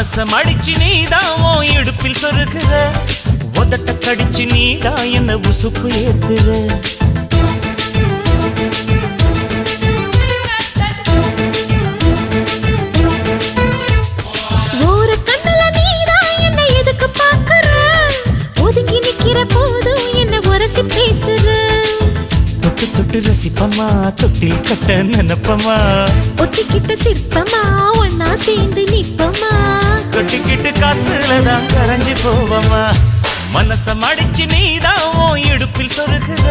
மனச மடிச்சு நீதான் உன் இடுப்பில் சொருகுற, உதட்ட கடிச்சு நீதான் என்ன உசுப்பு ஏத்துற. ஒரு கண்ணுல நீதான் என்ன எதுக்கு பாக்குற, ஒதுங்கி நிக்கிற போதும் என்ன உரசி பேசுற. தொட்டு தொட்டு ரசிப்பமா, தொட்டில் கட்ட நினைப்பமா, ஒட்டிக்கிட்ட சிற்பமா ஒன்னா சேர்ந்து நிப்பமா, கொட்டிக்கிட்டு காத்துலதான் கரைஞ்சு போவமா. மனச மடிச்சு நீதான் உன் இடுப்பில் சொருகுற,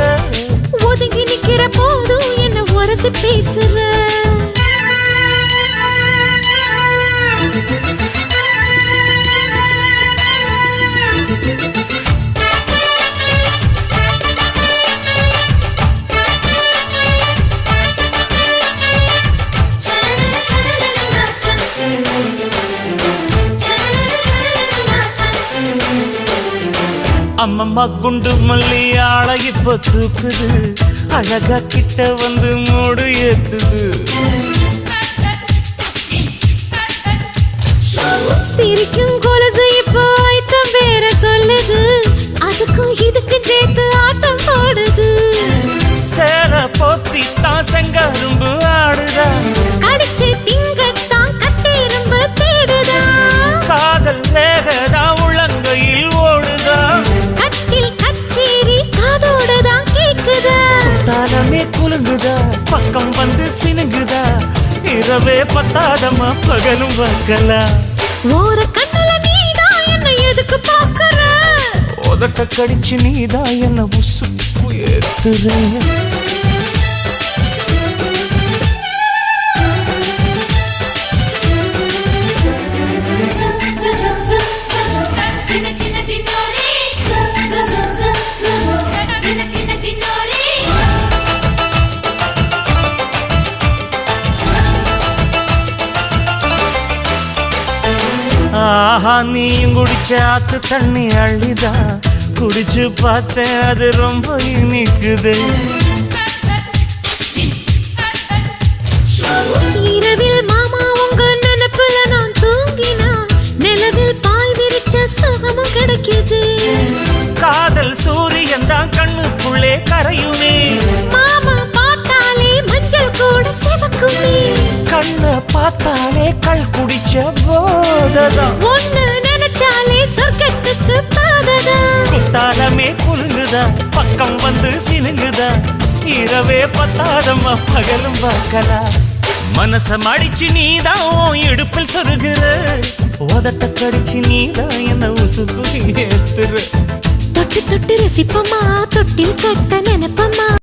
ஒதுங்கி நிக்கிற போதும் என்ன உரசி பேசுற. அம்மம்மா குண்டு மல்லி ஆள இப்ப தூக்குது, அழகா கிட்ட வந்து மூடு ஏத்துது. சிரிக்கும் கொலுசு இப்போ ஐத்தம் வேற சொல்லுது, அதுக்கும் இதுக்கும் சேர்த்து ஆட்டம் போடுது. சேல போத்தி தான் செங்கரும்பு ஆடுதா, கடிச்சு திங்கத்தான் கட்டெரும்பு தேடுதா. காதல் வேகதா உள்ளங்கையில் ஓடுதா, கட்டில் கச்சேரி காதோடுதான் கேக்குதா. தாளமே குலுங்குதா, பக்கம் வந்து சினுங்குதா, இரவே பத்தாதமா பகலும் பார்க்கலாம். ஒரு கண்ணுல நீதான் என்ன எதுக்கு பாக்குற, உதட்ட கடிச்சு நீதான் என்ன உசுப்பு ஏத்துற. ஆஹா நீயும் குடிச்ச ஆத்து தண்ணி அள்ளிதா, குடிச்சு பார்த்தேன் அது ரொம்ப இனிக்குது. இரவில் மாமா உங்க நினைப்புல நான் தூங்கினா, நிலவில் பாய் விரிச்ச சுகமும் கிடைக்குது. காதல் சூரியன் தான் கண்ணுக்குள்ளே கரையுமே, மாமா பார்த்தாலே மஞ்சள் கூட சிவக்குமே. கண்ண பார்த்தாலே கள் குடிச்ச போததான், ஒண்ணு நினைச்சாலே சொர்க்கத்துக்கு பாததா. குத்தாலமே குலுங்குதா, பக்கம் வந்து சினுங்குதா, இரவே பத்தாதம்மா பகலும் பார்க்கலாம். மனச மடிச்சு நீதான் உன் இடுப்பில் சொருகுற, உதட்ட கடிச்சு நீதான் என்ன உசுப்பு ஏத்துற. தொட்டு தொட்டு ரசிப்பமா, தொட்டில் கட்ட நினைப்பமா.